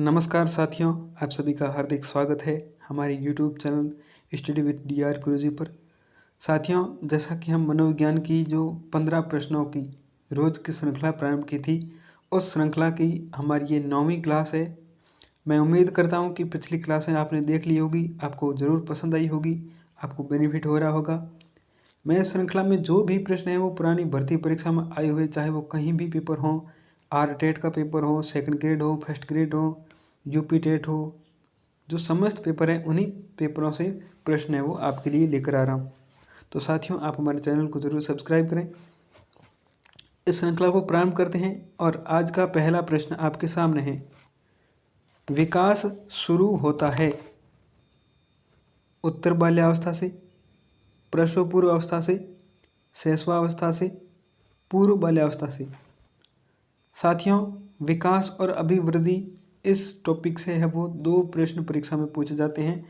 नमस्कार साथियों, आप सभी का हार्दिक स्वागत है हमारे YouTube channel study with DR गुरुजी पर। साथियों, जैसा कि हम मनोविज्ञान की जो 15 प्रश्नों की रोज़ की श्रृंखला प्रारंभ की थी, उस श्रृंखला की हमारी ये 9वीं क्लास है। मैं उम्मीद करता हूँ कि पिछली क्लासें आपने देख ली होगी, आपको ज़रूर पसंद आई होगी, आपको बेनिफिट हो रहा होगा। मैं इस श्रृंखला में जो भी प्रश्न हैं वो पुरानी भर्ती परीक्षा में आए हुए, चाहे वो कहीं भी पेपर हों, RTET का पेपर हो, सेकंड ग्रेड हो, फर्स्ट ग्रेड हो, UP टेट हो, जो समस्त पेपर हैं उन्हीं पेपरों से प्रश्न है वो आपके लिए लेकर आ रहा हूँ। तो साथियों, आप हमारे चैनल को ज़रूर सब्सक्राइब करें। इस श्रृंखला को प्रारंभ करते हैं और आज का पहला प्रश्न आपके सामने है। विकास शुरू होता है उत्तर बाल्यावस्था से, प्रसव पूर्व अवस्था से, शैशवावस्था से, पूर्व बाल्यावस्था से। साथियों, विकास और अभिवृद्धि इस टॉपिक से है वो 2 प्रश्न परीक्षा में पूछे जाते हैं।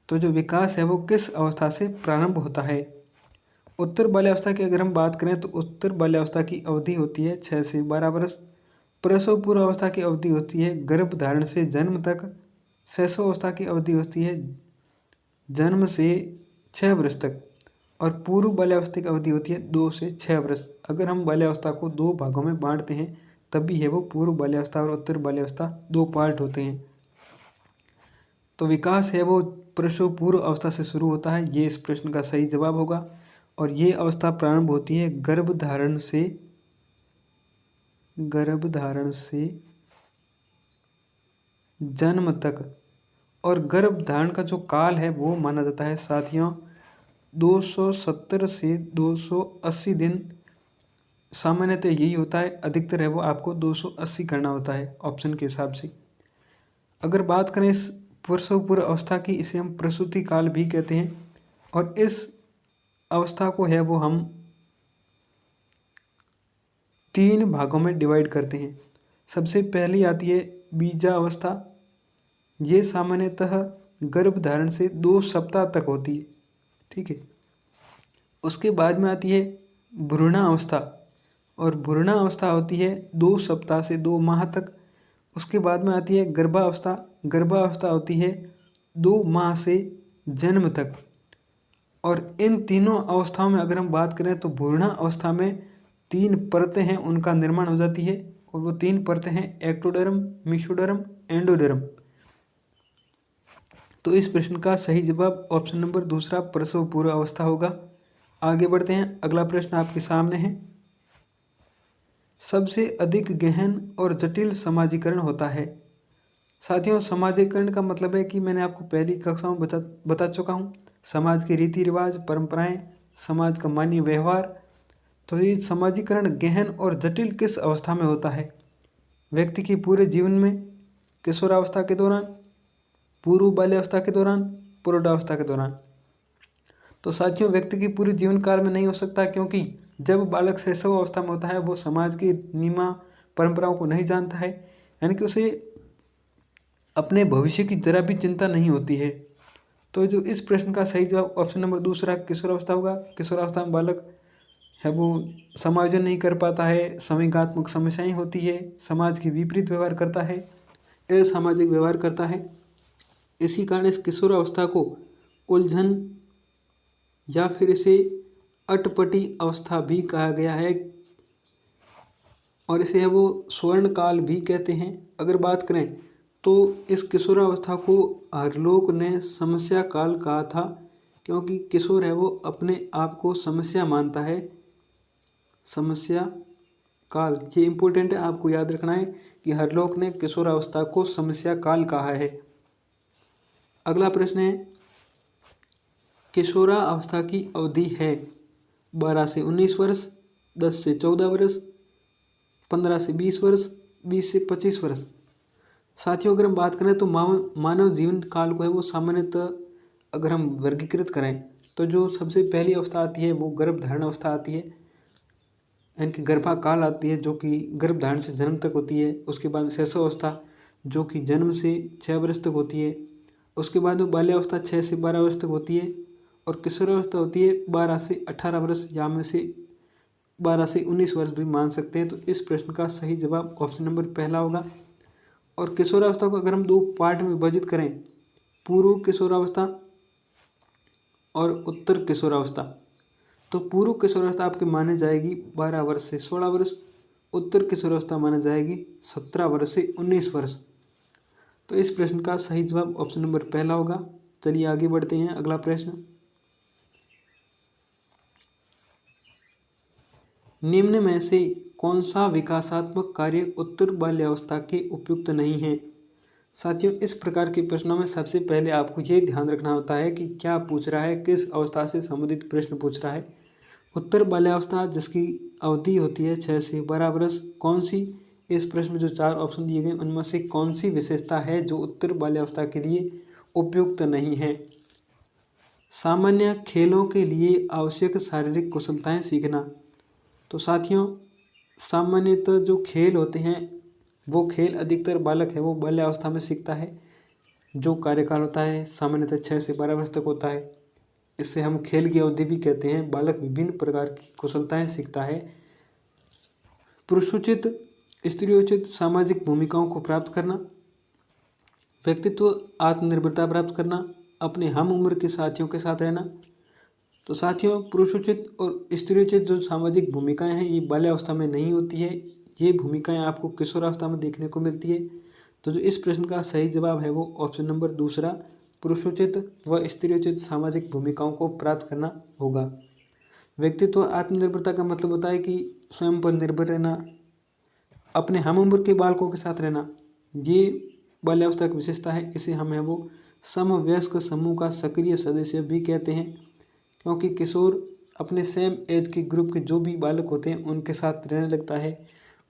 तो जो विकास है वो किस अवस्था से प्रारंभ होता है? उत्तर बाल्यावस्था की अगर हम बात करें तो उत्तर बाल्यावस्था की अवधि होती है 6 से 12 वर्ष। प्रसव पूर्व अवस्था की अवधि होती है गर्भ धारण से जन्म तक। शैशवावस्था की अवधि होती है जन्म से 6 वर्ष तक। और पूर्व बाल्यावस्था की अवधि होती है 2 से 6 वर्ष। अगर हम बाल्यावस्था को 2 भागों में बांटते हैं तभी है वो पूर्व बाल्यावस्था और उत्तर बाल्यावस्था 2 पार्ट होते हैं। तो विकास है वो प्रसव पूर्व अवस्था से शुरू होता है, ये इस प्रश्न का सही जवाब होगा। और ये अवस्था प्रारंभ होती है गर्भधारण से जन्म तक। और गर्भधारण का जो काल है वो माना जाता है साथियों 270 से 280 दिन। सामान्यतः यही होता है, अधिकतर है वो आपको 280 करना होता है ऑप्शन के हिसाब से। अगर बात करें इस प्रसव पूर्व अवस्था की, इसे हम प्रसूति काल भी कहते हैं। और इस अवस्था को है वो हम 3 भागों में डिवाइड करते हैं। सबसे पहली आती है बीजावस्था। ये सामान्यतः गर्भधारण से 2 सप्ताह तक होती है, ठीक है। उसके बाद में आती है भ्रूणावस्था, और भ्रूणावस्था होती है 2 सप्ताह से 2 माह तक। उसके बाद में आती है गर्भावस्था। गर्भावस्था होती है 2 माह से जन्म तक। और इन तीनों अवस्थाओं में अगर हम बात करें तो भ्रूणावस्था में 3 परतें हैं, उनका निर्माण हो जाती है। और वो 3 परतें हैं एक्टोडर्म, मेसोडर्म, एंडोडर्म। तो इस प्रश्न का सही जवाब ऑप्शन नंबर दूसरा प्रसव पूर्व अवस्था होगा। आगे बढ़ते हैं, अगला प्रश्न आपके सामने है। सबसे अधिक गहन और जटिल समाजीकरण होता है। साथियों, समाजीकरण का मतलब है कि मैंने आपको पहली कक्षाओं में बता चुका हूँ, समाज के रीति रिवाज, परंपराएं, समाज का मान्य व्यवहार। तो ये समाजीकरण गहन और जटिल किस अवस्था में होता है? व्यक्ति के पूरे जीवन में, किशोरावस्था के दौरान, पूर्व बाल्यावस्था के दौरान, प्रौढ़ावस्था के दौरान। तो साथियों, व्यक्ति के पूरे जीवन काल में नहीं हो सकता, क्योंकि जब बालक शैशव अवस्था में होता है वो समाज के नियम परंपराओं को नहीं जानता है, यानी कि उसे अपने भविष्य की जरा भी चिंता नहीं होती है। तो जो इस प्रश्न का सही जवाब ऑप्शन नंबर दूसरा किशोरावस्था होगा। किशोरावस्था में बालक है वो समायोजन नहीं कर पाता है, संवेगात्मक समस्याएं होती है, समाज के विपरीत व्यवहार करता है, असामाजिक व्यवहार करता है। इसी कारण इस किशोरावस्था को उलझन या फिर इसे अटपटी अवस्था भी कहा गया है, और इसे है वो स्वर्ण काल भी कहते हैं। अगर बात करें तो इस किशोरावस्था को हरलोक ने समस्या काल कहा था, क्योंकि किशोर है वो अपने आप को समस्या मानता है। समस्या काल, ये इम्पोर्टेंट है, आपको याद रखना है कि हरलोक ने किशोरावस्था को समस्या काल कहा है। अगला प्रश्न है, किशोरावस्था की अवधि है 12 से 19 वर्ष, 10 से 14 वर्ष, 15 से 20 वर्ष, 20 से 25 वर्ष। साथियों, अगर हम बात करें तो मानव जीवन काल को है वो सामान्यतः अगर हम वर्गीकृत करें तो जो सबसे पहली अवस्था आती है वो गर्भधारण अवस्था आती है, यानी कि गर्भा काल आती है, जो कि गर्भधारण से जन्म तक होती है। उसके बाद शैशवावस्था, जो कि जन्म से 6 वर्ष तक होती है। उसके बाद वो बाल्यावस्था 6 से 12 वर्ष तक होती है। और किशोरावस्था होती है 12 से 18 वर्ष, या में से 12 से 19 वर्ष भी मान सकते हैं। तो इस प्रश्न का सही जवाब ऑप्शन नंबर पहला होगा। और किशोरावस्था को अगर हम दो पार्ट में विभाजित करें, पूर्व किशोरावस्था और उत्तर किशोरावस्था, तो पूर्व किशोरावस्था आपके माने जाएगी 12 वर्ष से 16 वर्ष, उत्तर किशोरावस्था माने जाएगी 17 वर्ष से 19 वर्ष। तो इस प्रश्न का सही जवाब ऑप्शन नंबर पहला होगा। चलिए आगे बढ़ते हैं। अगला प्रश्न, निम्न में से कौन सा विकासात्मक कार्य उत्तर बाल्यावस्था के उपयुक्त नहीं है। साथियों, इस प्रकार के प्रश्नों में सबसे पहले आपको ये ध्यान रखना होता है कि क्या पूछ रहा है, किस अवस्था से संबंधित प्रश्न पूछ रहा है। उत्तर बाल्यावस्था जिसकी अवधि होती है 6 से 12 वर्ष, कौन सी, इस प्रश्न में जो 4 ऑप्शन दिए गए उनमें से कौन सी विशेषता है जो उत्तर बाल्यावस्था के लिए उपयुक्त नहीं है। सामान्य खेलों के लिए आवश्यक शारीरिक कुशलताएं सीखना। तो साथियों, सामान्यतः जो खेल होते हैं वो खेल अधिकतर बालक है वो बाल्यावस्था में सीखता है। जो कार्यकाल होता है सामान्यतः 6 से 12 वर्ष तक होता है। इससे हम खेल की अवधि भी कहते हैं। बालक विभिन्न प्रकार की कुशलताएं सीखता है। पुरुषोचित स्त्रियोचित सामाजिक भूमिकाओं को प्राप्त करना, व्यक्तित्व आत्मनिर्भरता प्राप्त करना, अपने हम उम्र के साथियों के साथ रहना। तो साथियों, पुरुषोचित और स्त्रियोचित जो सामाजिक भूमिकाएं हैं ये बाल्यावस्था में नहीं होती है। ये भूमिकाएं आपको किशोरावस्था में देखने को मिलती है। तो जो इस प्रश्न का सही जवाब है वो ऑप्शन नंबर दूसरा, पुरुषोचित व स्त्रियोचित सामाजिक भूमिकाओं को प्राप्त करना होगा। व्यक्तित्व आत्मनिर्भरता का मतलब होता है कि स्वयं पर निर्भर रहना, अपने हम उम्र के बालकों के साथ रहना, ये बाल्यावस्था की विशेषता है। इसे हम है वो समवयस्क समूह का सक्रिय सदस्य भी कहते हैं, क्योंकि किशोर अपने सेम एज के ग्रुप के जो भी बालक होते हैं उनके साथ रहने लगता है,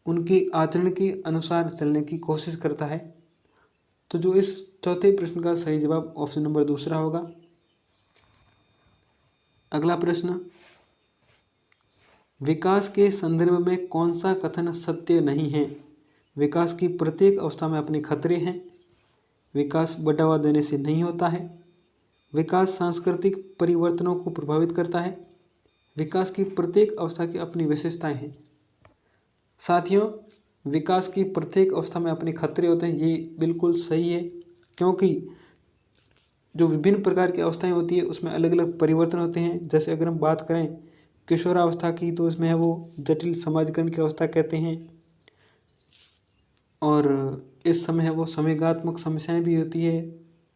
उनके आचरण के अनुसार चलने की कोशिश करता है। तो जो इस चौथे प्रश्न का सही जवाब ऑप्शन नंबर दूसरा होगा। अगला प्रश्न, विकास के संदर्भ में कौन सा कथन सत्य नहीं है। विकास की प्रत्येक अवस्था में अपने खतरे हैं, विकास बढ़ावा देने से नहीं होता है, विकास सांस्कृतिक परिवर्तनों को प्रभावित करता है, विकास की प्रत्येक अवस्था की अपनी विशेषताएं हैं। साथियों, विकास की प्रत्येक अवस्था में अपने खतरे होते हैं, ये बिल्कुल सही है, क्योंकि जो विभिन्न प्रकार की अवस्थाएं होती है उसमें अलग अलग परिवर्तन होते हैं। जैसे अगर हम बात करें किशोरावस्था की तो इसमें है वो जटिल समाजीकरण की अवस्था कहते हैं, और इस समय है वो समयगात्मक समस्याएं भी होती है,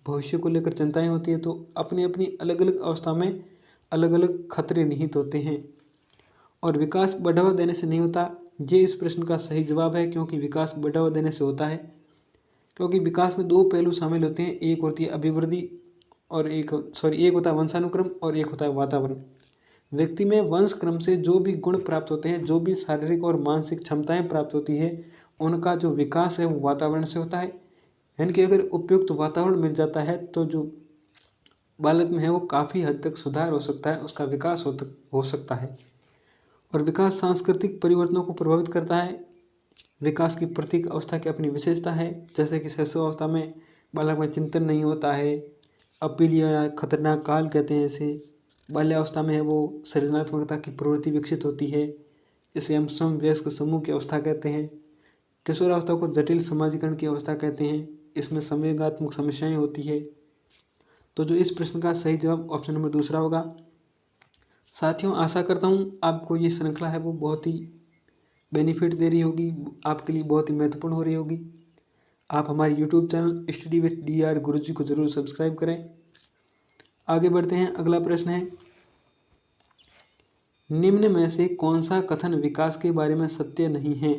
भविष्य को लेकर चिंताएं होती है। तो अपनी अपनी अलग अलग अवस्था में अलग अलग खतरे निहित होते हैं। और विकास बढ़ावा देने से नहीं होता, ये इस प्रश्न का सही जवाब है, क्योंकि विकास बढ़ावा देने से होता है। क्योंकि विकास में दो पहलू शामिल होते हैं, एक होती है अभिवृद्धि और एक होता है वंशानुक्रम और एक होता है वातावरण। व्यक्ति में वंश क्रम से जो भी गुण प्राप्त होते हैं, जो भी शारीरिक और मानसिक क्षमताएं प्राप्त होती है, उनका जो विकास है वो वातावरण से होता है। यानी कि अगर उपयुक्त वातावरण मिल जाता है तो जो बालक में है वो काफ़ी हद तक सुधार हो सकता है, उसका विकास हो सकता है। और विकास सांस्कृतिक परिवर्तनों को प्रभावित करता है। विकास की प्रत्येक अवस्था की अपनी विशेषता है। जैसे कि शैशवावस्था में बालक में चिंतन नहीं होता है, अपील या खतरनाक काल कहते हैं इसे। बाल्यावस्था में है वो सृजनात्मकता की प्रवृत्ति विकसित होती है, इसे हम समवयस्क समूह की अवस्था कहते हैं। किशोरावस्था को जटिल समाजीकरण की अवस्था कहते हैं, इसमें संवेगात्मक समस्याएं होती है। तो जो इस प्रश्न का सही जवाब ऑप्शन नंबर दूसरा होगा। साथियों, आशा करता हूँ आपको ये श्रृंखला है वो बहुत ही बेनिफिट दे रही होगी, आपके लिए बहुत ही महत्वपूर्ण हो रही होगी। आप हमारे YouTube channel study with DR गुरुजी को जरूर सब्सक्राइब करें। आगे बढ़ते हैं। अगला प्रश्न है, निम्न में से कौन सा कथन विकास के बारे में सत्य नहीं है।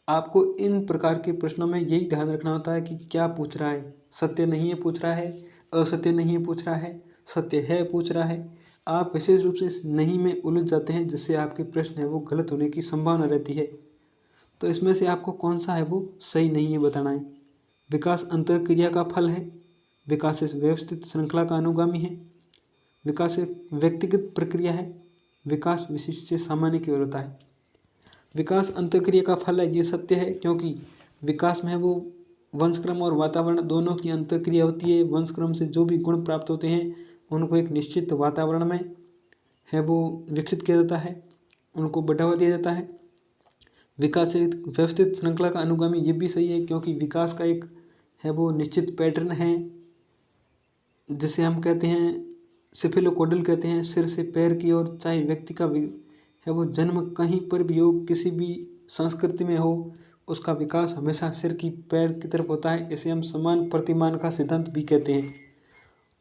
आपको इन प्रकार के प्रश्नों में यही ध्यान रखना होता है कि क्या पूछ रहा है, सत्य नहीं है पूछ रहा है, असत्य नहीं है पूछ रहा है, सत्य है पूछ रहा है। आप विशेष रूप से इस नहीं में उलझ जाते हैं, जिससे आपके प्रश्न है वो गलत होने की संभावना रहती है। तो इसमें से आपको कौन सा है वो सही नहीं है बताना है। विकास अंतःक्रिया का फल है, विकास इस व्यवस्थित श्रृंखला का अनुगामी है, विकास एक व्यक्तिगत प्रक्रिया है, विकास विशिष्ट से सामान्य की ओर होता है। विकास अंतःक्रिया का फल है, ये सत्य है, क्योंकि विकास में है वो वंशक्रम और वातावरण दोनों की अंतःक्रिया होती है। वंशक्रम से जो भी गुण प्राप्त होते हैं उनको एक निश्चित वातावरण में है वो विकसित किया जाता है, उनको बढ़ावा दिया जाता है। विकास एक व्यवस्थित श्रृंखला का अनुगामी, ये भी सही है क्योंकि विकास का एक है वो निश्चित पैटर्न है जिसे हम कहते हैं सिफेलोकोडल कहते हैं, सिर से पैर की ओर। चाहे व्यक्ति का है वो जन्म कहीं पर भी हो, किसी भी संस्कृति में हो, उसका विकास हमेशा सिर की पैर की तरफ होता है। इसे हम समान प्रतिमान का सिद्धांत भी कहते हैं।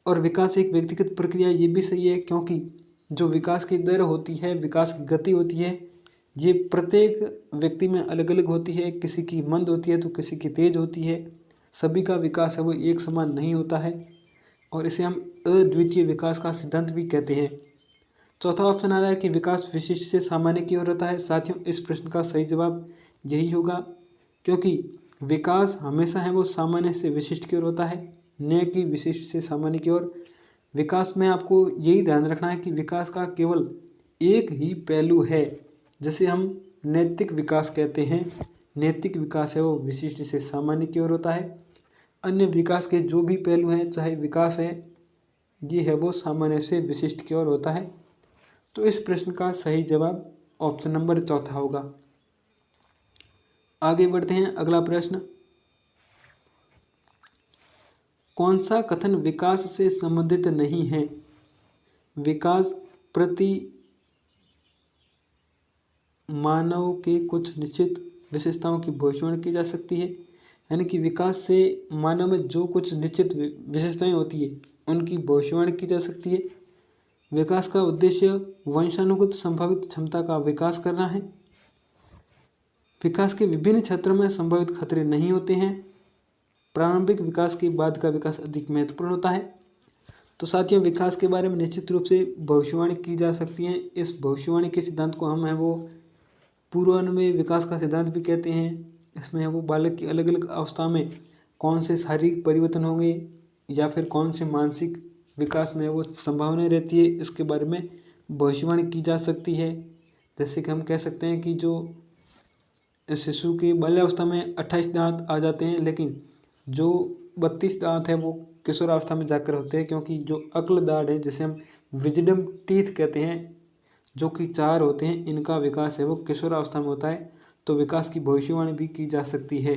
और विकास एक व्यक्तिगत प्रक्रिया, ये भी सही है क्योंकि जो विकास की दर होती है, विकास की गति होती है, ये प्रत्येक व्यक्ति में अलग अलग होती है। किसी की मंद होती है तो किसी की तेज होती है। सभी का विकास है वो एक समान नहीं होता है और इसे हम अद्वितीय विकास का सिद्धांत भी कहते हैं। चौथा ऑप्शन आ रहा है कि विकास विशिष्ट से सामान्य की ओर होता है। साथियों, इस प्रश्न का सही जवाब यही होगा क्योंकि विकास हमेशा है वो सामान्य से विशिष्ट की ओर होता है, न कि विशिष्ट से सामान्य की ओर। विकास में आपको यही ध्यान रखना है कि विकास का केवल एक ही पहलू है, जैसे हम नैतिक विकास कहते हैं। नैतिक विकास है वो विशिष्ट से सामान्य की ओर होता है। अन्य विकास के जो भी पहलू हैं, चाहे विकास है, ये है वो सामान्य से विशिष्ट की ओर होता है। तो इस प्रश्न का सही जवाब ऑप्शन नंबर चौथा होगा। आगे बढ़ते हैं, अगला प्रश्न, कौन सा कथन विकास से संबंधित नहीं है? विकास प्रति मानव के कुछ निश्चित विशेषताओं की भविष्यवाणी की जा सकती है, यानी कि विकास से मानव में जो कुछ निश्चित विशेषताएं होती है उनकी भविष्यवाणी की जा सकती है। विकास का उद्देश्य वंशानुगत संभावित क्षमता का विकास करना है। विकास के विभिन्न क्षेत्रों में संभावित खतरे नहीं होते हैं। प्रारंभिक विकास के बाद का विकास अधिक महत्वपूर्ण होता है। तो साथियों, विकास के बारे में निश्चित रूप से भविष्यवाणी की जा सकती है। इस भविष्यवाणी के सिद्धांत को हम है वो पूर्वानुमेय विकास का सिद्धांत भी कहते हैं। इसमें है वो बालक की अलग अलग अवस्था में कौन से शारीरिक परिवर्तन होंगे या फिर कौन से मानसिक विकास में वो संभावना रहती है, इसके बारे में भविष्यवाणी की जा सकती है। जैसे कि हम कह सकते हैं कि जो शिशु की बाल्यावस्था में 28 दांत आ जाते हैं, लेकिन जो 32 दांत है वो किशोरावस्था में जाकर होते हैं, क्योंकि जो अक्ल दाढ़ है, जिसे हम विजडम टीथ कहते हैं, जो कि 4 होते हैं, इनका विकास है वो किशोरावस्था में होता है। तो विकास की भविष्यवाणी भी की जा सकती है।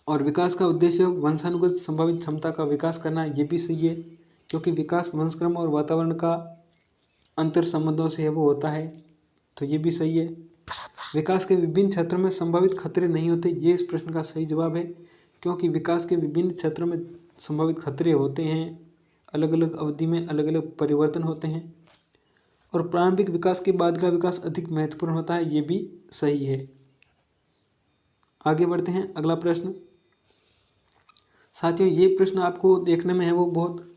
और विकास का उद्देश्य वंशानुगत संभावित क्षमता का विकास करना, ये भी सही है क्योंकि विकास वंशक्रम और वातावरण का अंतर संबंधों से है वो होता है, तो ये भी सही है। विकास के विभिन्न क्षेत्रों में संभावित खतरे नहीं होते, ये इस प्रश्न का सही जवाब है क्योंकि विकास के विभिन्न क्षेत्रों में संभावित खतरे होते हैं, अलग अलग अवधि में अलग अलग परिवर्तन होते हैं। और प्रारंभिक विकास के बाद का विकास अधिक महत्वपूर्ण होता है, ये भी सही है। आगे बढ़ते हैं, अगला प्रश्न। साथियों, ये प्रश्न आपको देखने में है वो बहुत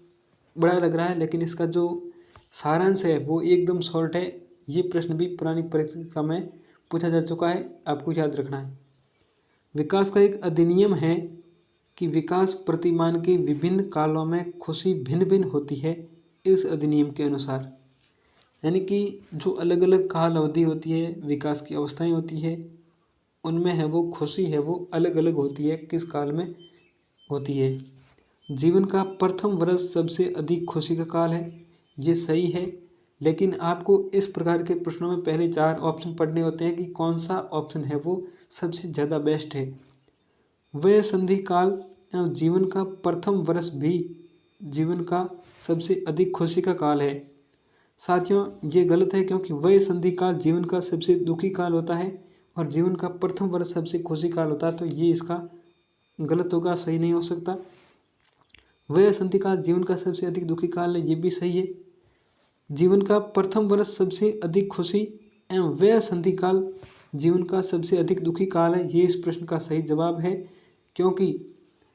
बड़ा लग रहा है, लेकिन इसका जो सारांश है वो एकदम शॉर्ट है। ये प्रश्न भी पुरानी परीक्षा में पूछा जा चुका है, आपको याद रखना है। विकास का एक अधिनियम है कि विकास प्रतिमान के विभिन्न कालों में खुशी भिन्न भिन्न होती है इस अधिनियम के अनुसार। यानी कि जो अलग अलग काल अवधि होती है, विकास की अवस्थाएं होती है, उनमें है वो खुशी है वो अलग अलग होती है, किस काल में होती है। जीवन का प्रथम वर्ष सबसे अधिक खुशी का काल है, ये सही है, लेकिन आपको इस प्रकार के प्रश्नों में पहले 4 ऑप्शन पढ़ने होते हैं कि कौन सा ऑप्शन है वो सबसे ज़्यादा बेस्ट है। वह संधि काल एवं जीवन का प्रथम वर्ष भी जीवन का सबसे अधिक खुशी का काल है। साथियों, ये गलत है क्योंकि वह संधि काल जीवन का सबसे दुखी काल होता है और जीवन का प्रथम वर्ष सबसे खुशी काल होता है, तो ये इसका गलत होगा, सही नहीं हो सकता। वह संधि काल जीवन का सबसे अधिक दुखी काल है, ये भी सही है। जीवन का प्रथम वर्ष सबसे अधिक खुशी एवं वह संधि काल जीवन का सबसे अधिक दुखी काल है, ये इस प्रश्न का सही जवाब है क्योंकि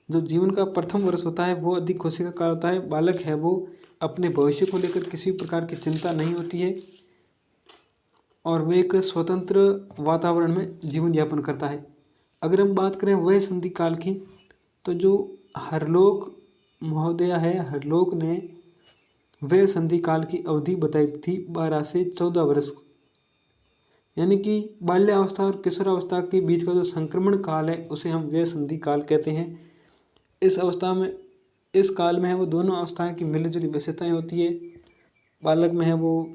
जो जीवन का प्रथम वर्ष होता है वो अधिक खुशी का काल होता है। बालक है वो अपने भविष्य को लेकर किसी प्रकार की चिंता नहीं होती है और वह एक स्वतंत्र वातावरण में जीवन यापन करता है। अगर हम बात करें वह संधि काल की, तो जो हरलोक महोदया है, हरलोक ने वह संधि काल की अवधि बताई थी 12 से 14 वर्ष, यानी कि बाल्यावस्था और किशोरावस्था के बीच का जो संक्रमण काल है उसे हम वह संधि काल कहते हैं। इस अवस्था में, इस काल में है वो दोनों अवस्थाएं की मिलीजुली विशेषताएं होती है। बालक में है वो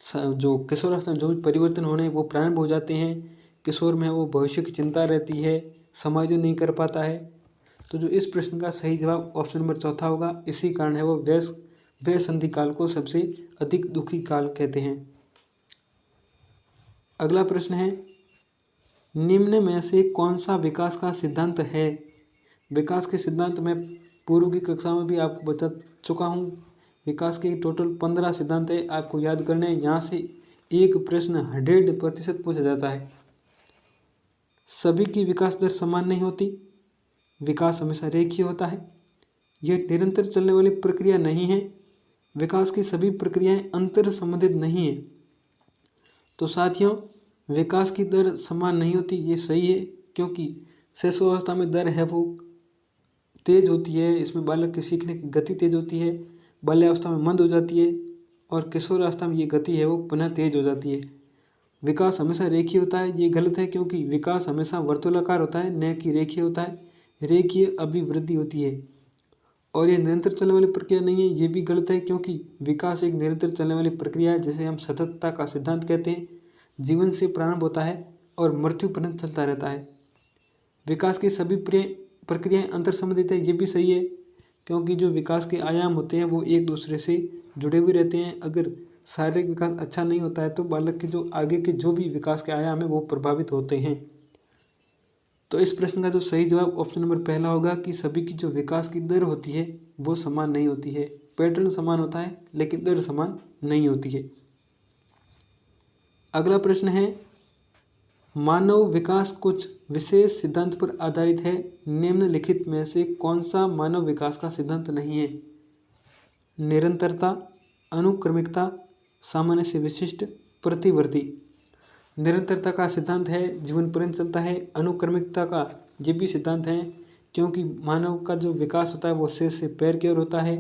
जो किशोरावस्था में जो भी परिवर्तन होने वो प्रारंभ हो जाते हैं। किशोर में वो भविष्य की चिंता रहती है, समायोजन नहीं कर पाता है। तो जो इस प्रश्न का सही जवाब ऑप्शन नंबर चौथा होगा। इसी कारण है वो वय संधि काल को सबसे अधिक दुखी काल कहते हैं। अगला प्रश्न है, निम्न में से कौन सा विकास का सिद्धांत है? विकास के सिद्धांत में पूर्व की कक्षा में भी आपको बता चुका हूँ। विकास के टोटल 15 सिद्धांत है, आपको याद करने हैं। यहाँ से एक प्रश्न 100% पूछा जाता है। सभी की विकास दर समान नहीं होती, विकास हमेशा रेखीय होता है, यह निरंतर चलने वाली प्रक्रिया नहीं है, विकास की सभी प्रक्रियाएं अंतर संबंधित नहीं है। तो साथियों, विकास की दर समान नहीं होती, ये सही है, क्योंकि शिशुअवस्था में दर है वो तेज होती है। इसमें बालक की सीखने की गति तेज होती है, बाल्यावस्था में मंद हो जाती है, और किशोरावस्था में ये गति है वो पुनः तेज हो जाती है। विकास हमेशा रेखीय होता है, ये गलत है, क्योंकि विकास हमेशा वर्तुलाकार होता है, न कि रेखीय होता है। रेखीय अभिवृद्धि होती है। और ये निरंतर चलने वाली प्रक्रिया नहीं है, ये भी गलत है, क्योंकि विकास एक निरंतर चलने वाली प्रक्रिया है, जिसे हम सततता का सिद्धांत कहते हैं। जीवन से प्रारंभ होता है और मृत्यु पर्यंत चलता रहता है। विकास की सभी प्रक्रियाएं अंतर संबंधित है, ये भी सही है, क्योंकि जो विकास के आयाम होते हैं वो एक दूसरे से जुड़े हुए रहते हैं। अगर शारीरिक विकास अच्छा नहीं होता है तो बालक के जो आगे के जो भी विकास के आयाम है वो प्रभावित होते हैं। तो इस प्रश्न का जो सही जवाब ऑप्शन नंबर पहला होगा कि सभी की जो विकास की दर होती है वो समान नहीं होती है। पैटर्न समान होता है लेकिन दर समान नहीं होती है। अगला प्रश्न है, मानव विकास कुछ विशेष सिद्धांत पर आधारित है, निम्नलिखित में से कौन सा मानव विकास का सिद्धांत नहीं है? निरंतरता, अनुक्रमिकता, सामान्य से विशिष्ट, प्रतिवर्ती। निरंतरता का सिद्धांत है, जीवन पर्यंत चलता है। अनुक्रमिकता का ये भी सिद्धांत है, क्योंकि मानव का जो विकास होता है वो सिर से पैर की ओर होता है,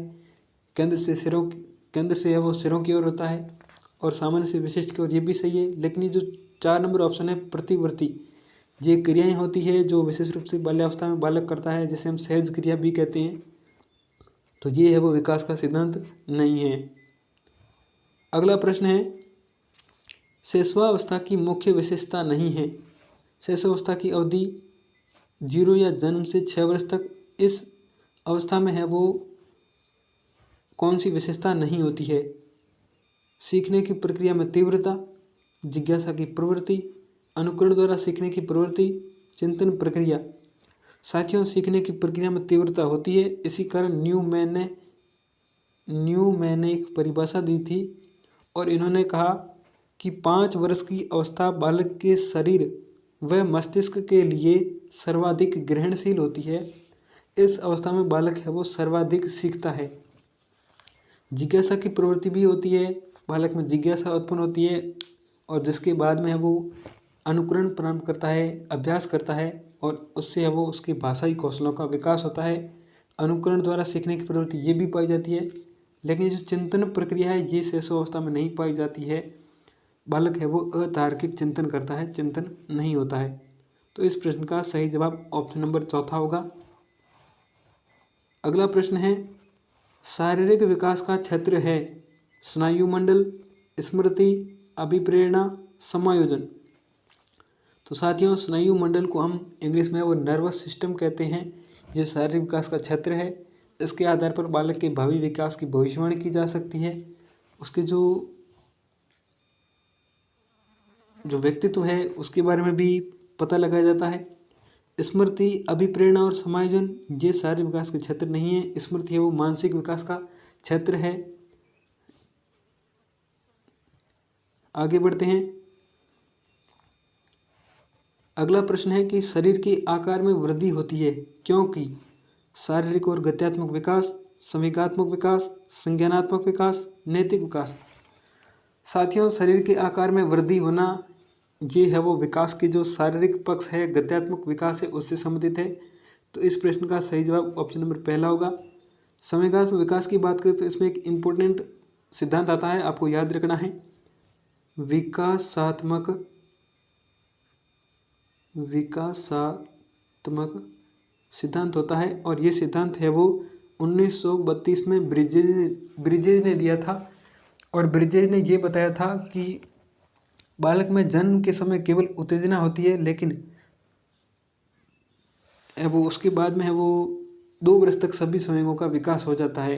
केंद्र से है वो सिरों की ओर होता है, और सामान्य से विशिष्ट की ओर, ये भी सही है। लेकिन ये जो 4 नंबर ऑप्शन है प्रतिवर्ती, ये क्रियाएं होती है जो विशेष रूप से बाल्यावस्था में बालक करता है, जिसे हम सहज क्रिया भी कहते हैं। तो ये है वो विकास का सिद्धांत नहीं है। अगला प्रश्न है, शैशवावस्था की मुख्य विशेषता नहीं है। शैशवावस्था की अवधि 0 या जन्म से 6 वर्ष तक, इस अवस्था में है वो कौन सी विशेषता नहीं होती है? सीखने की प्रक्रिया में तीव्रता, जिज्ञासा की प्रवृत्ति, अनुकरण द्वारा सीखने की प्रवृत्ति, चिंतन प्रक्रिया। साथियों, सीखने की प्रक्रिया में तीव्रता होती है। इसी कारण न्यूमैन ने एक परिभाषा दी थी, और इन्होंने कहा कि 5 वर्ष की अवस्था बालक के शरीर व मस्तिष्क के लिए सर्वाधिक ग्रहणशील होती है। इस अवस्था में बालक है वो सर्वाधिक सीखता है। जिज्ञासा की प्रवृत्ति भी होती है, बालक में जिज्ञासा उत्पन्न होती है, और जिसके बाद में है वो अनुकरण प्रारंभ करता है, अभ्यास करता है, और उससे है वो उसके भाषाई कौशलों का विकास होता है। अनुकरण द्वारा सीखने की प्रवृत्ति ये भी पाई जाती है। लेकिन जो चिंतन प्रक्रिया है ये शैशवावस्था में नहीं पाई जाती है। बालक है वो अतार्किक चिंतन करता है, चिंतन नहीं होता है। तो इस प्रश्न का सही जवाब ऑप्शन नंबर चौथा होगा। अगला प्रश्न है, शारीरिक विकास का क्षेत्र है स्नायु मंडल, स्मृति, अभिप्रेरणा, समायोजन। तो साथियों, स्नायु मंडल को हम इंग्लिश में वो नर्वस सिस्टम कहते हैं। ये शारीरिक विकास का क्षेत्र है। इसके आधार पर बालक के भावी विकास की भविष्यवाणी की जा सकती है। उसके जो व्यक्तित्व है उसके बारे में भी पता लगाया जाता है। स्मृति, अभिप्रेरणा और समायोजन ये शारीरिक विकास के क्षेत्र नहीं है। स्मृति है वो मानसिक विकास का क्षेत्र है। आगे बढ़ते हैं। अगला प्रश्न है कि शरीर के आकार में वृद्धि होती है क्योंकि? शारीरिक और गत्यात्मक विकास, संवेगात्मक विकास, संज्ञानात्मक विकास, नैतिक विकास। साथियों, शरीर के आकार में वृद्धि होना ये है वो विकास के जो शारीरिक पक्ष है, गत्यात्मक विकास है, उससे संबंधित है। तो इस प्रश्न का सही जवाब ऑप्शन नंबर पहला होगा। संवेगात्मक विकास की बात करें तो इसमें एक इम्पोर्टेंट सिद्धांत आता है, आपको याद रखना है। विकासात्मक सिद्धांत होता है, और ये सिद्धांत है वो 1932 में ब्रिजेज ने दिया था। और ब्रिजेश ने ये बताया था कि बालक में जन्म के समय केवल उत्तेजना होती है, लेकिन वो उसके बाद में है वो 2 वर्ष तक सभी संवेगों का विकास हो जाता है।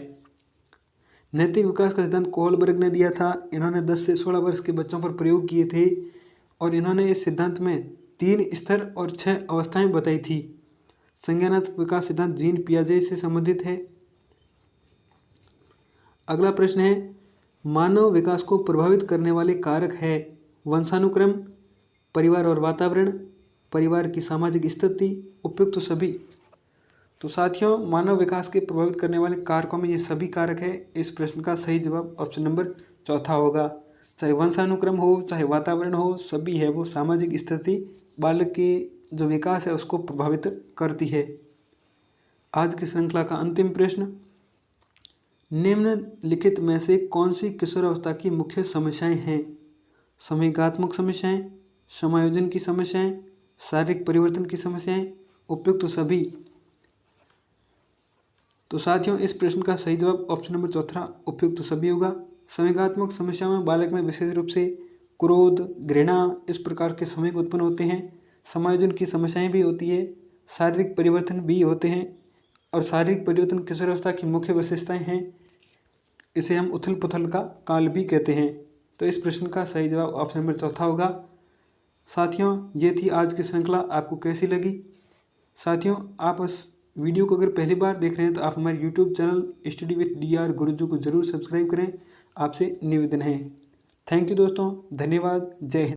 नैतिक विकास का सिद्धांत कोहलबर्ग ने दिया था। इन्होंने 10 से 16 वर्ष के बच्चों पर प्रयोग किए थे और इन्होंने इस सिद्धांत में 3 स्तर और 6 अवस्थाएं बताई थी। संज्ञानात्मक विकास सिद्धांत जीन पियाजे से संबंधित है। अगला प्रश्न है, मानव विकास को प्रभावित करने वाले कारक है वंशानुक्रम, परिवार और वातावरण, परिवार की सामाजिक स्थिति, उपयुक्त सभी। तो साथियों, मानव विकास के प्रभावित करने वाले कारकों में ये सभी कारक है। इस प्रश्न का सही जवाब ऑप्शन नंबर चौथा होगा। चाहे वंशानुक्रम हो, चाहे वातावरण हो, सभी है वो सामाजिक स्थिति बालक के जो विकास है उसको प्रभावित करती है। आज की श्रृंखला का अंतिम प्रश्न, निम्नलिखित में से कौन सी किशोरावस्था की मुख्य समस्याएं हैं? संवेगात्मक समस्याएं, समायोजन की समस्याएं, शारीरिक परिवर्तन की समस्याएं, उपयुक्त सभी। तो साथियों, इस प्रश्न का सही जवाब ऑप्शन नंबर चौथा उपयुक्त सभी होगा। संवेगात्मक समस्याओं में बालक में विशेष रूप से क्रोध, घृणा इस प्रकार के संवेग उत्पन्न होते हैं। समायोजन की समस्याएं भी होती है, शारीरिक परिवर्तन भी होते हैं और शारीरिक परिवर्तन किशोरावस्था की मुख्य विशेषताएं हैं। इसे हम उथल पुथल का काल भी कहते हैं। तो इस प्रश्न का सही जवाब ऑप्शन नंबर चौथा होगा। साथियों, ये थी आज की श्रृंखला। आपको कैसी लगी? साथियों, आप इस वीडियो को अगर पहली बार देख रहे हैं तो आप हमारे YouTube channel study with DR गुरुजी को जरूर सब्सक्राइब करें, आपसे निवेदन है। थैंक यू दोस्तों, धन्यवाद, जय हिंद।